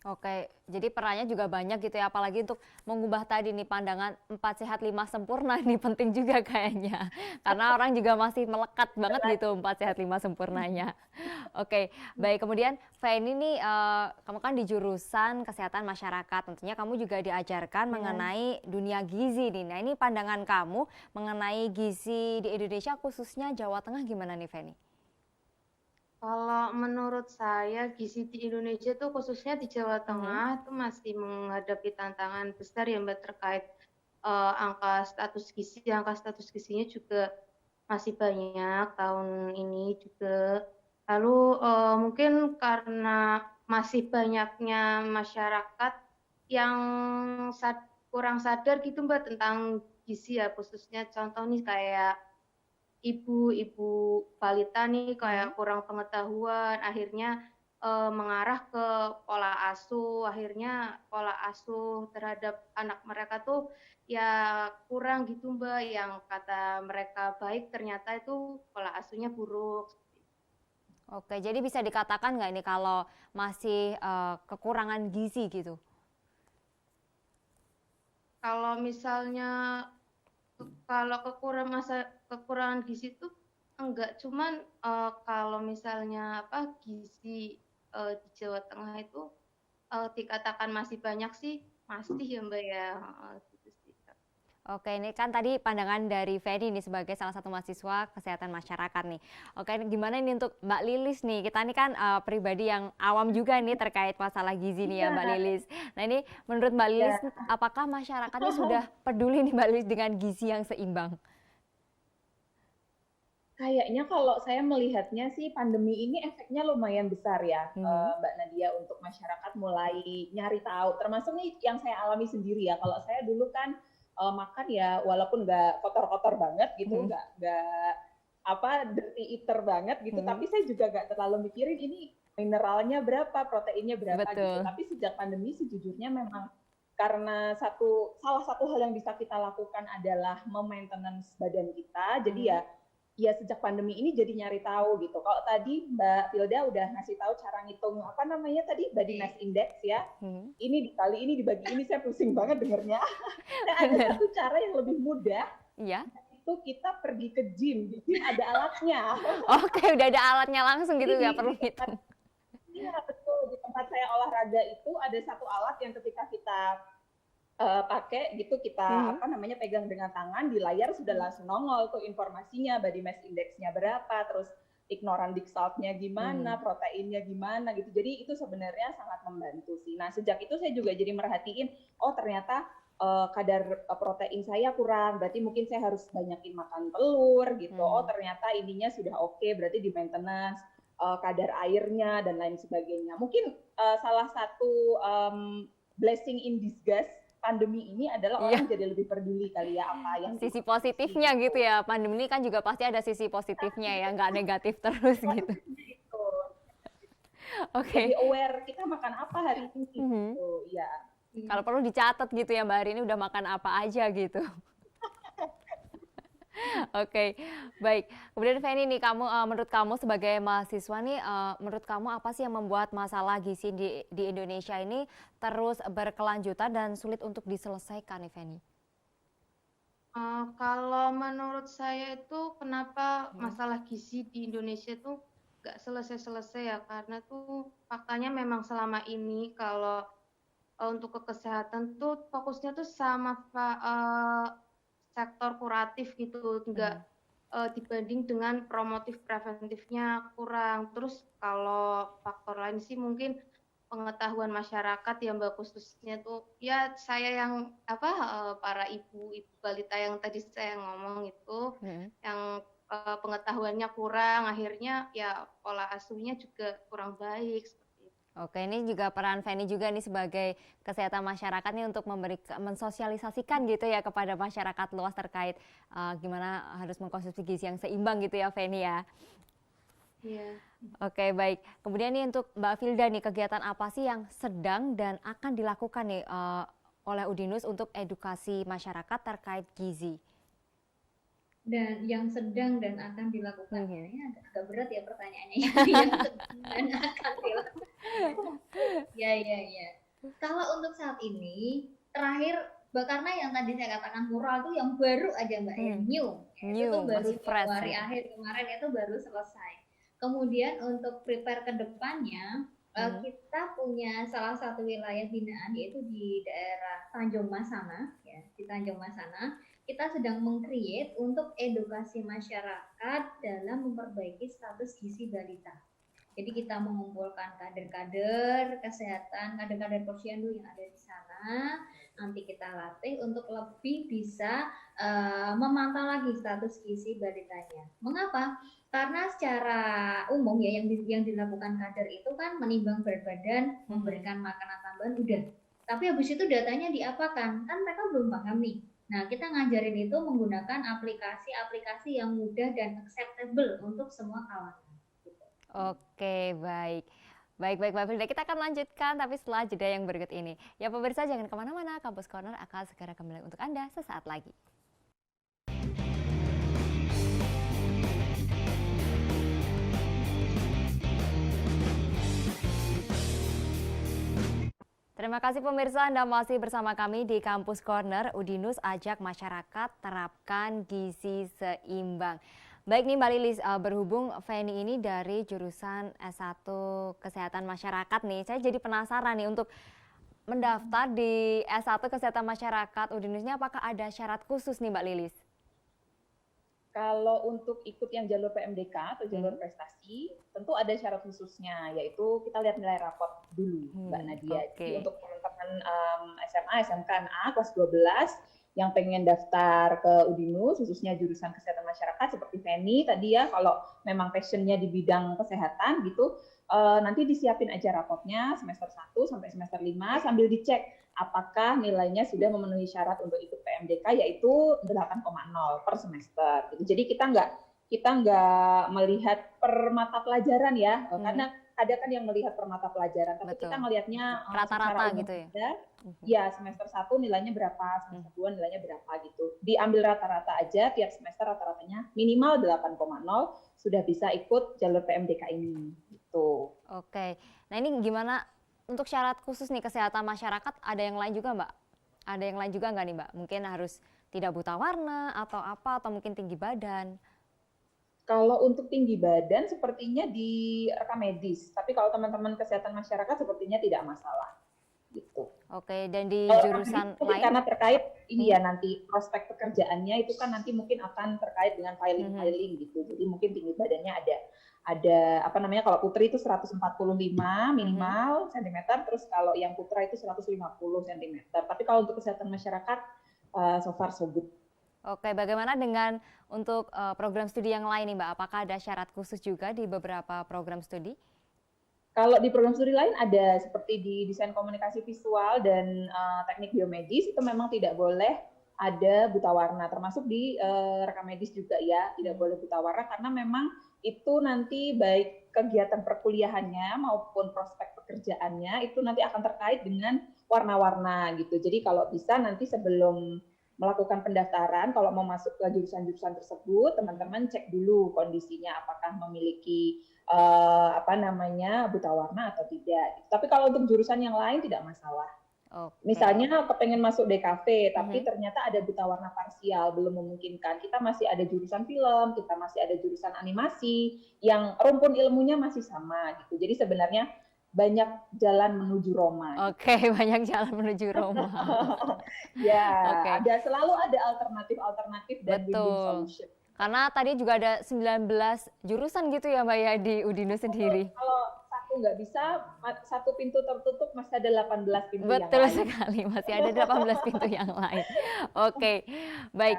S1: Oke, jadi perannya juga banyak gitu ya, apalagi untuk mengubah tadi nih pandangan 4 sehat 5 sempurna ini penting juga kayaknya. Karena orang juga masih melekat banget gitu 4 sehat 5 sempurnanya. Oke, baik. Kemudian Feni nih, kamu kan di jurusan kesehatan masyarakat, tentunya kamu juga diajarkan mengenai dunia gizi nih. Nah ini pandangan kamu mengenai gizi di Indonesia khususnya Jawa Tengah gimana nih Feni?
S3: Kalau menurut saya gizi di Indonesia tuh khususnya di Jawa Tengah tuh masih menghadapi tantangan besar ya Mbak terkait angka status gizinya juga masih banyak tahun ini juga. Lalu mungkin karena masih banyaknya masyarakat yang kurang sadar gitu Mbak tentang gizi ya, khususnya contoh nih kayak ibu-ibu balita nih kayak kurang pengetahuan, akhirnya mengarah ke pola asuh, akhirnya pola asuh terhadap anak mereka tuh ya kurang gitu Mbak, yang kata mereka baik ternyata itu pola asuhnya buruk.
S1: Oke, jadi bisa dikatakan nggak ini kalau masih kekurangan gizi gitu?
S3: Kalau misalnya kalau kekurangan gizi itu enggak, cuman kalau misalnya gizi di Jawa Tengah itu dikatakan masih banyak sih, masih ya Mbak ya, gitu sih.
S1: Oke, ini kan tadi pandangan dari Feni nih sebagai salah satu mahasiswa kesehatan masyarakat nih. Oke, ini gimana nih untuk Mbak Lilis nih? Kita ini kan pribadi yang awam juga nih terkait masalah gizi nih ya Mbak Lilis. Nah ini menurut Mbak Lilis, apakah masyarakat ini sudah peduli nih Mbak Lilis dengan gizi yang seimbang?
S4: Kayaknya kalau saya melihatnya sih pandemi ini efeknya lumayan besar ya, Mbak Nadia, untuk masyarakat mulai nyari tahu. Termasuk nih yang saya alami sendiri ya. Kalau saya dulu kan makan ya walaupun nggak kotor-kotor banget gitu, nggak dirty eater banget gitu, tapi saya juga nggak terlalu mikirin ini mineralnya berapa, proteinnya berapa gitu. Tapi sejak pandemi sejujurnya memang karena salah satu hal yang bisa kita lakukan adalah memaintenance badan kita. Jadi ya sejak pandemi ini jadi nyari tahu gitu. Kalau tadi Mbak Filda udah ngasih tahu cara ngitung apa namanya tadi body mass index ya. Ini dikali ini dibagi ini, saya pusing banget dengernya. Nah, ada satu cara yang lebih mudah.
S1: Iya.
S4: Itu kita pergi ke gym. Di gym ada alatnya.
S1: Oke, udah ada alatnya langsung gitu, nggak perlu hitung.
S4: Iya betul, di tempat saya olahraga itu ada satu alat yang ketika kita pakai gitu, kita pegang dengan tangan, di layar sudah langsung nongol tuh informasinya, body mass index-nya berapa, terus ignorandic salt-nya gimana, proteinnya gimana gitu. Jadi itu sebenarnya sangat membantu sih. Nah sejak itu saya juga jadi merhatiin, oh ternyata kadar protein saya kurang, berarti mungkin saya harus banyakin makan telur gitu. Oh ternyata ininya sudah oke, berarti di maintenance kadar airnya dan lain sebagainya. Mungkin salah satu blessing in disguise pandemi ini adalah orang jadi lebih peduli kali ya apa yang
S1: sisi positifnya gitu ya. Pandemi ini kan juga pasti ada sisi positifnya ya, nggak negatif terus gitu.
S4: Oke. Jadi aware kita makan apa hari ini gitu ya.
S1: Kalau perlu dicatat gitu ya Mbak, hari ini udah makan apa aja gitu. Oke, baik. Kemudian Feni nih, menurut kamu sebagai mahasiswa nih, menurut kamu apa sih yang membuat masalah gizi di Indonesia ini terus berkelanjutan dan sulit untuk diselesaikan nih Feni?
S3: Kalau menurut saya itu kenapa masalah gizi di Indonesia itu nggak selesai-selesai ya, karena tuh faktanya memang selama ini kalau untuk kesehatan tuh fokusnya tuh sama sektor kuratif gitu, enggak dibanding dengan promotif preventifnya kurang. Terus kalau faktor lain sih mungkin pengetahuan masyarakat ya Mbak, khususnya tuh ya saya yang para ibu balita yang tadi saya ngomong itu yang pengetahuannya kurang, akhirnya ya pola asuhnya juga kurang baik.
S1: Oke, ini juga peran Feni juga nih sebagai kesehatan masyarakat nih untuk mensosialisasikan gitu ya kepada masyarakat luas terkait gimana harus mengkonsumsi gizi yang seimbang gitu ya Feni ya.
S3: Iya.
S1: Oke, baik. Kemudian nih untuk Mbak Filda nih, kegiatan apa sih yang sedang dan akan dilakukan nih oleh Udinus untuk edukasi masyarakat terkait gizi?
S2: Dan yang sedang dan akan dilakukan, ini agak berat ya pertanyaannya. Yang sedang dan akan dilakukan. Ya. Kalau untuk saat ini, terakhir, karena yang tadi saya katakan mural itu yang baru aja Mbak, yang new. Itu baru Februari akhir kemarin itu baru selesai. Kemudian untuk prepare ke depannya, kita punya salah satu wilayah binaan yaitu di daerah Tanjung Mas sana, ya, di Tanjung Mas sana. Kita sedang meng-create untuk edukasi masyarakat dalam memperbaiki status gizi balita. Jadi kita mengumpulkan kader-kader kesehatan, kader-kader posyandu yang ada di sana. Nanti kita latih untuk lebih bisa memantau lagi status gizi balitanya. Mengapa? Karena secara umum ya yang dilakukan kader itu kan menimbang berat badan, memberikan makanan tambahan udah. Tapi habis itu datanya diapakan? Kan mereka belum paham nih. Nah, kita ngajarin itu menggunakan aplikasi-aplikasi yang mudah dan acceptable untuk semua kalangan. Gitu.
S1: Oke, baik. Baik, Mbak Filda. Kita akan lanjutkan, tapi setelah jeda yang berikut ini. Ya, pemirsa jangan kemana-mana, Kampus Corner akan segera kembali untuk Anda sesaat lagi. Terima kasih pemirsa, Anda masih bersama kami di Kampus Corner. Udinus ajak masyarakat terapkan gizi seimbang. Baik nih Mbak Lilis, berhubung Feni ini dari jurusan S1 Kesehatan Masyarakat nih, saya jadi penasaran nih untuk mendaftar di S1 Kesehatan Masyarakat Udinusnya, apakah ada syarat khusus nih Mbak Lilis?
S4: Kalau untuk ikut yang jalur PMDK atau jalur prestasi, tentu ada syarat khususnya, yaitu kita lihat nilai rapor dulu, Mbak Nadia. Jadi untuk teman-teman SMA, SMK, NA, kelas 12, yang pengen daftar ke Udinus, khususnya jurusan kesehatan masyarakat seperti Feni tadi ya, kalau memang passionnya di bidang kesehatan gitu, nanti disiapin aja raportnya semester 1 sampai semester 5 sambil dicek apakah nilainya sudah memenuhi syarat untuk ikut PMDK, yaitu 8,0 per semester. Jadi kita nggak melihat per mata pelajaran ya, karena ada kan yang melihat per mata pelajaran, tapi kita melihatnya
S1: rata-rata gitu ya.
S4: Ya, semester 1 nilainya berapa, semester 2 nilainya berapa gitu. Diambil rata-rata aja, tiap semester rata-ratanya minimal 8,0 sudah bisa ikut jalur PMDK ini. Gitu.
S1: Oke, nah ini gimana untuk syarat khusus nih kesehatan masyarakat, ada yang lain juga Mbak? Ada yang lain juga nggak nih Mbak? Mungkin harus tidak buta warna atau apa, atau mungkin tinggi badan?
S4: Kalau untuk tinggi badan sepertinya di rekam medis, tapi kalau teman-teman kesehatan masyarakat sepertinya tidak masalah. Gitu.
S1: Oke, dan di jurusan lain?
S4: Karena terkait ini ya nanti prospek pekerjaannya itu kan nanti mungkin akan terkait dengan filing gitu. Jadi mungkin tinggi badannya ada apa namanya, kalau putri itu 145 minimal cm, terus kalau yang putra itu 150 cm. Tapi kalau untuk kesehatan masyarakat so far so good.
S1: Oke, bagaimana dengan untuk program studi yang lain nih Mbak? Apakah ada syarat khusus juga di beberapa program studi?
S4: Kalau di program studi lain ada, seperti di desain komunikasi visual dan teknik biomedis, itu memang tidak boleh ada buta warna, termasuk di rekam medis juga ya, tidak boleh buta warna, karena memang itu nanti baik kegiatan perkuliahannya maupun prospek pekerjaannya itu nanti akan terkait dengan warna-warna gitu. Jadi kalau bisa nanti sebelum melakukan pendaftaran, kalau mau masuk ke jurusan-jurusan tersebut, teman-teman cek dulu kondisinya apakah memiliki buta warna atau tidak. Tapi kalau untuk jurusan yang lain tidak masalah. Okay. Misalnya kepengen masuk DKV, tapi ternyata ada buta warna parsial, belum memungkinkan. Kita masih ada jurusan film, kita masih ada jurusan animasi, yang rumpun ilmunya masih sama gitu. Jadi sebenarnya banyak jalan menuju Roma.
S1: Oke, banyak jalan menuju Roma.
S4: Ya, selalu ada alternatif dan win-win solution.
S1: Karena tadi juga ada 19 jurusan gitu ya Mbak ya di Udinus sendiri.
S4: Kalau satu nggak bisa, satu pintu tertutup, masih ada 18 pintu
S1: yang lain.
S4: Betul
S1: sekali, masih ada 18 pintu yang lain. Oke, baik.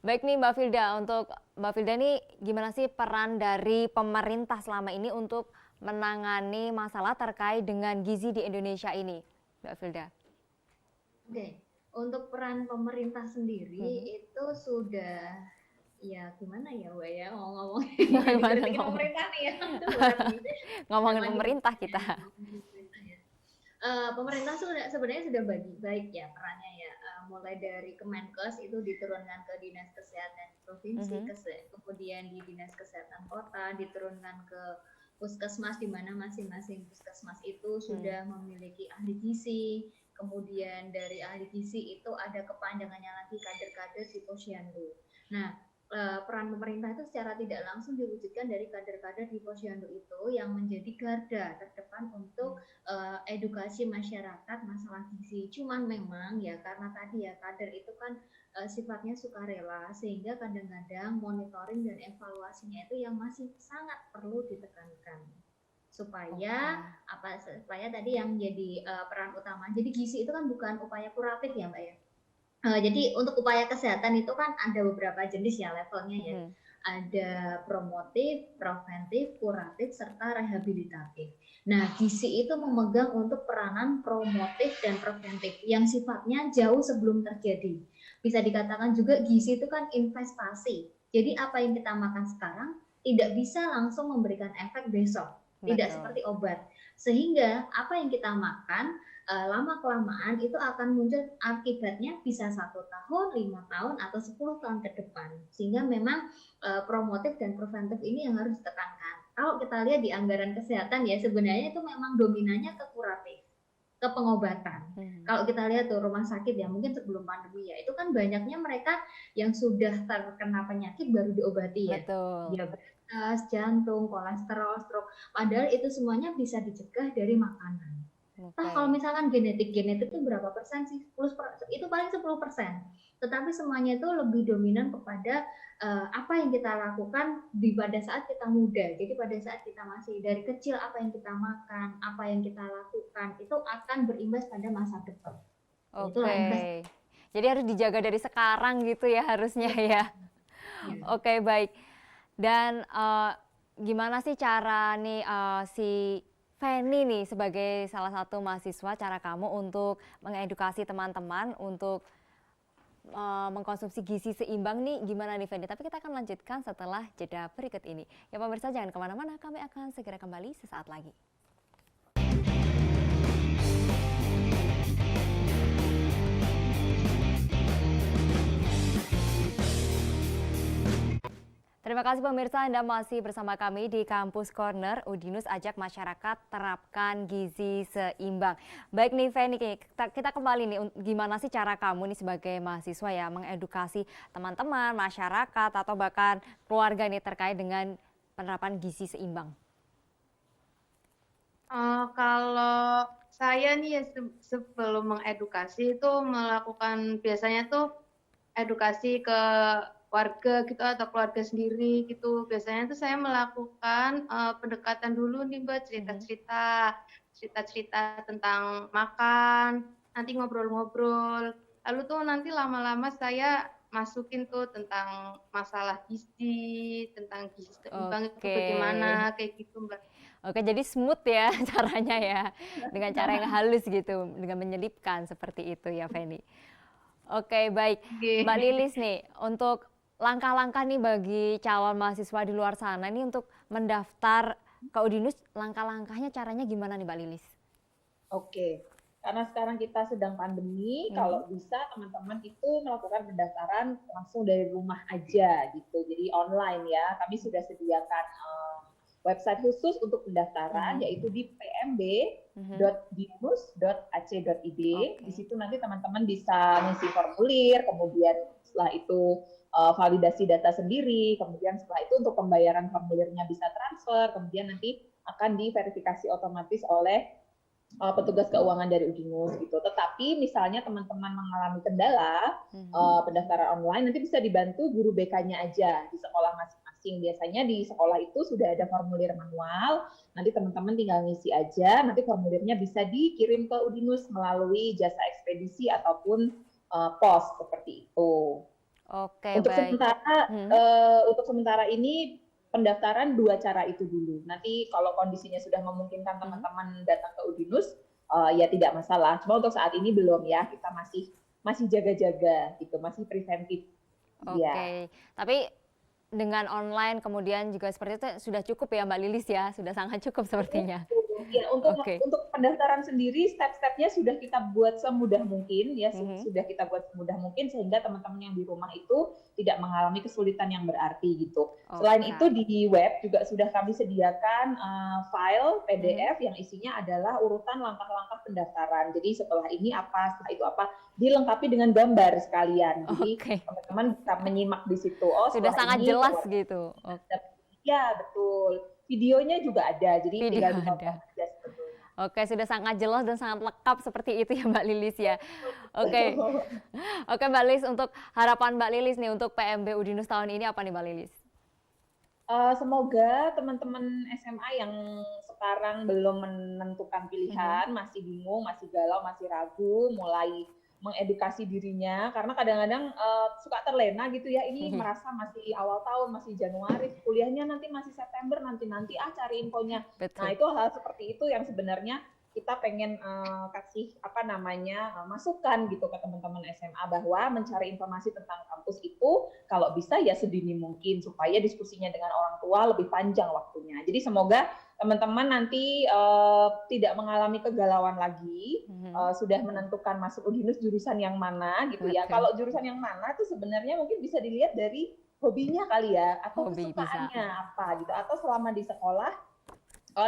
S1: Baik nih Mbak Filda, untuk Mbak Filda nih gimana sih peran dari pemerintah selama ini untuk menangani masalah terkait dengan gizi di Indonesia ini, Mbak Filda?
S2: Oke, untuk peran pemerintah sendiri itu sudah, ya gimana ya Mbak ya, ngomong-ngomong pemerintah nih ya.
S1: Ngomongin pemerintah kita.
S2: Pemerintah sebenarnya sudah baik ya perannya ya, mulai dari Kemenkes itu diturunkan ke Dinas Kesehatan Provinsi, kemudian di Dinas Kesehatan Kota diturunkan ke puskesmas, di mana masing-masing puskesmas itu sudah memiliki ahli gizi. Kemudian dari ahli gizi itu ada kepanjangannya lagi kader-kader di Posyandu. Nah, peran pemerintah itu secara tidak langsung diwujudkan dari kader-kader di Posyandu itu yang menjadi garda terdepan untuk edukasi masyarakat masalah gizi. Cuman memang ya karena tadi ya kader itu kan sifatnya sukarela, sehingga kadang-kadang monitoring dan evaluasinya itu yang masih sangat perlu ditekankan supaya supaya tadi yang menjadi peran utama. Jadi gizi itu kan bukan upaya kuratif ya Mbak ya. Jadi untuk upaya kesehatan itu kan ada beberapa jenis ya levelnya ya. ada promotif, preventif, kuratif, serta rehabilitatif. Nah, gizi itu memegang untuk peranan promotif dan preventif yang sifatnya jauh sebelum terjadi. Bisa dikatakan juga gizi itu kan investasi. Jadi apa yang kita makan sekarang tidak bisa langsung memberikan efek besok. Tidak
S1: Betul.
S2: seperti obat. Sehingga apa yang kita makan lama-kelamaan itu akan muncul akibatnya bisa 1 tahun, 5 tahun, atau 10 tahun ke depan. Sehingga memang promotif dan preventif ini yang harus ditekankan. Kalau kita lihat di anggaran kesehatan ya sebenarnya itu memang dominannya ke kuratif, ke pengobatan. Kalau kita lihat tuh rumah sakit ya mungkin sebelum pandemi ya itu kan banyaknya mereka yang sudah terkena penyakit baru diobati ya.
S1: Betul.
S2: Diabetes, jantung, kolesterol, stroke. Padahal itu semuanya bisa dicegah dari makanan. Nah, kalau misalkan genetik itu berapa persen sih? 10%, itu paling 10%. Tetapi semuanya itu lebih dominan kepada apa yang kita lakukan pada saat kita muda. Jadi pada saat kita masih dari kecil apa yang kita makan, apa yang kita lakukan itu akan berimbas pada masa depan.
S1: Oke. Jadi harus dijaga dari sekarang gitu ya harusnya ya. Oke, baik. Dan gimana sih cara nih si Feni nih sebagai salah satu mahasiswa, cara kamu untuk mengedukasi teman-teman untuk mengkonsumsi gizi seimbang nih gimana nih Feni? Tapi kita akan lanjutkan setelah jeda berikut ini. Ya pemirsa jangan kemana-mana, kami akan segera kembali sesaat lagi. Terima kasih pemirsa, Anda masih bersama kami di Kampus Corner. Udinus ajak masyarakat terapkan gizi seimbang. Baik nih Feni, kita kembali nih, gimana sih cara kamu nih sebagai mahasiswa ya mengedukasi teman-teman, masyarakat atau bahkan keluarga nih terkait dengan penerapan gizi seimbang?
S3: Kalau saya nih ya sebelum mengedukasi itu melakukan biasanya tuh edukasi ke warga gitu atau keluarga sendiri gitu. Biasanya tuh saya melakukan pendekatan dulu nih Mbak, cerita-cerita tentang makan, nanti ngobrol-ngobrol. Lalu tuh nanti lama-lama saya masukin tuh tentang masalah gizi, tentang gizi seimbang itu bagaimana, kayak gitu Mbak.
S1: Oke, jadi smooth ya caranya ya, dengan cara yang halus gitu, dengan menyelipkan seperti itu ya Feni. Oke, baik. Mbak Lilis nih, untuk langkah-langkah nih bagi calon mahasiswa di luar sana nih untuk mendaftar ke Udinus, langkah-langkahnya caranya gimana nih Mbak Lilis?
S4: Oke, karena sekarang kita sedang pandemi, kalau bisa teman-teman itu melakukan pendaftaran langsung dari rumah aja gitu, jadi online ya. Kami sudah sediakan website khusus untuk pendaftaran yaitu di pmb.dinus.ac.id. Di situ nanti teman-teman bisa ngisi formulir, kemudian setelah itu validasi data sendiri, kemudian setelah itu untuk pembayaran formulirnya bisa transfer, kemudian nanti akan diverifikasi otomatis oleh petugas keuangan dari Udinus gitu. Tetapi misalnya teman-teman mengalami kendala pendaftaran online, nanti bisa dibantu guru BK-nya aja di sekolah masing-masing. Biasanya di sekolah itu sudah ada formulir manual, nanti teman-teman tinggal ngisi aja, nanti formulirnya bisa dikirim ke Udinus melalui jasa ekspedisi ataupun pos seperti itu.
S1: Oke,
S4: untuk
S1: baik.
S4: Untuk sementara ini pendaftaran 2 cara itu dulu. Nanti kalau kondisinya sudah memungkinkan teman-teman datang ke Udinus, ya tidak masalah. Cuma untuk saat ini belum ya, kita masih jaga-jaga gitu, masih preventif.
S1: Oke,
S4: Ya.
S1: tapi dengan online kemudian juga seperti itu sudah cukup ya Mbak Lilis ya, sudah sangat cukup sepertinya.
S4: Ya, untuk pendaftaran sendiri step-stepnya sudah kita buat semudah mungkin ya, sudah kita buat semudah mungkin sehingga teman-teman yang di rumah itu tidak mengalami kesulitan yang berarti gitu. Selain itu di web juga sudah kami sediakan file PDF yang isinya adalah urutan langkah-langkah pendaftaran. Jadi setelah ini apa, setelah itu apa, dilengkapi dengan gambar sekalian. Jadi teman-teman bisa menyimak di situ. Oh,
S1: sudah sangat
S4: ini
S1: jelas gitu.
S4: Ya, betul. Videonya juga ada, jadi tinggal ditonton aja sebetulnya.
S1: Oke, sudah sangat jelas dan sangat lengkap seperti itu ya Mbak Lilis ya. Oke, Mbak Lilis, untuk harapan Mbak Lilis nih untuk PMB Udinus tahun ini apa nih Mbak Lilis?
S4: Semoga teman-teman SMA yang sekarang belum menentukan pilihan, masih bingung, masih galau, masih ragu, mulai mengedukasi dirinya, karena kadang-kadang suka terlena gitu ya, ini merasa masih awal tahun, masih Januari, kuliahnya nanti masih September, nanti cari infonya.
S1: Betul.
S4: Nah itu hal seperti itu yang sebenarnya kita pengen kasih masukan gitu ke teman-teman SMA, bahwa mencari informasi tentang kampus itu kalau bisa ya sedini mungkin, supaya diskusinya dengan orang tua lebih panjang waktunya. Jadi semoga teman-teman nanti tidak mengalami kegalauan lagi, sudah menentukan masuk Udinus jurusan yang mana gitu ya. Kalau jurusan yang mana itu sebenarnya mungkin bisa dilihat dari hobinya kali ya, atau kesukaannya apa gitu, atau selama di sekolah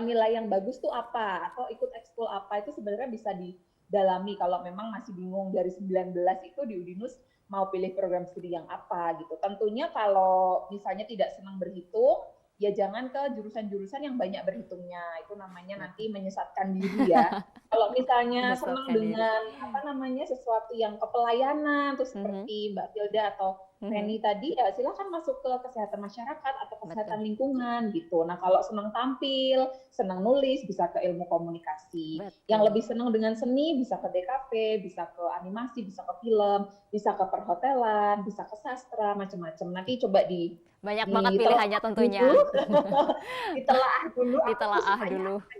S4: nilai yang bagus tuh apa, atau ikut ekskul apa, itu sebenarnya bisa didalami kalau memang masih bingung dari 19 itu di Udinus mau pilih program studi yang apa gitu. Tentunya kalau misalnya tidak senang berhitung, ya jangan ke jurusan-jurusan yang banyak berhitungnya, itu namanya nanti menyesatkan diri ya. Kalau misalnya senang dengan sesuatu yang kepelayanan, terus seperti Mbak Filda atau Feni tadi, ya silakan masuk ke kesehatan masyarakat atau kesehatan lingkungan gitu. Nah kalau senang tampil, senang nulis, bisa ke ilmu komunikasi. Yang lebih senang dengan seni, bisa ke DKV, bisa ke animasi, bisa ke film, bisa ke perhotelan, bisa ke sastra, macam-macam. Nanti coba
S1: banyak banget pilihannya tentunya.
S4: Ditelaah dulu.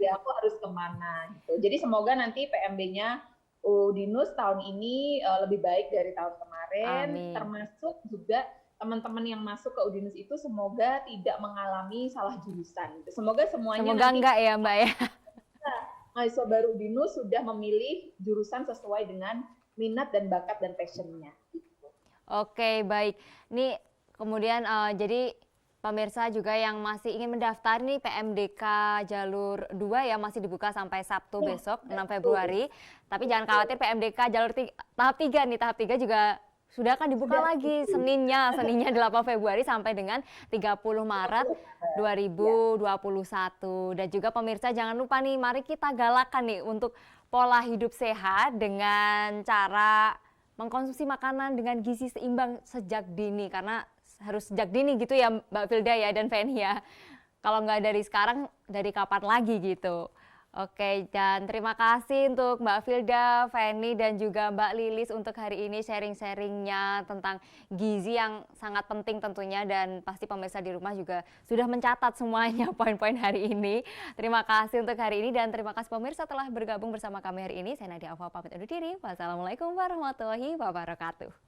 S1: Ya,
S4: aku harus kemana gitu. Jadi semoga nanti PMB-nya Udinus tahun ini lebih baik dari tahun kemarin. Amin. Termasuk juga teman-teman yang masuk ke Udinus itu semoga tidak mengalami salah jurusan. Semoga semuanya nanti
S1: enggak ya Mbak ya.
S4: Mahasiswa baru Udinus sudah memilih jurusan sesuai dengan minat dan bakat dan passion-nya. Gitu.
S1: Oke, baik. Nih kemudian jadi pemirsa juga yang masih ingin mendaftar nih PMDK jalur 2 ya masih dibuka sampai Sabtu besok 6 Februari. Tapi jangan khawatir, PMDK jalur tahap 3 nih, tahap 3 juga sudah akan dibuka lagi Seninnya 8 Februari sampai dengan 30 Maret 2021. Dan juga pemirsa jangan lupa nih, mari kita galakan nih untuk pola hidup sehat dengan cara mengkonsumsi makanan dengan gizi seimbang sejak dini, karena harus sejak dini gitu ya Mbak Filda ya dan Feni ya. Kalau nggak dari sekarang, dari kapan lagi gitu. Oke, dan terima kasih untuk Mbak Filda, Feni, dan juga Mbak Lilis untuk hari ini sharing-sharingnya tentang gizi yang sangat penting tentunya, dan pasti pemirsa di rumah juga sudah mencatat semuanya poin-poin hari ini. Terima kasih untuk hari ini dan terima kasih pemirsa telah bergabung bersama kami hari ini. Saya Nadia Alfa pamit undur diri. Wassalamualaikum warahmatullahi wabarakatuh.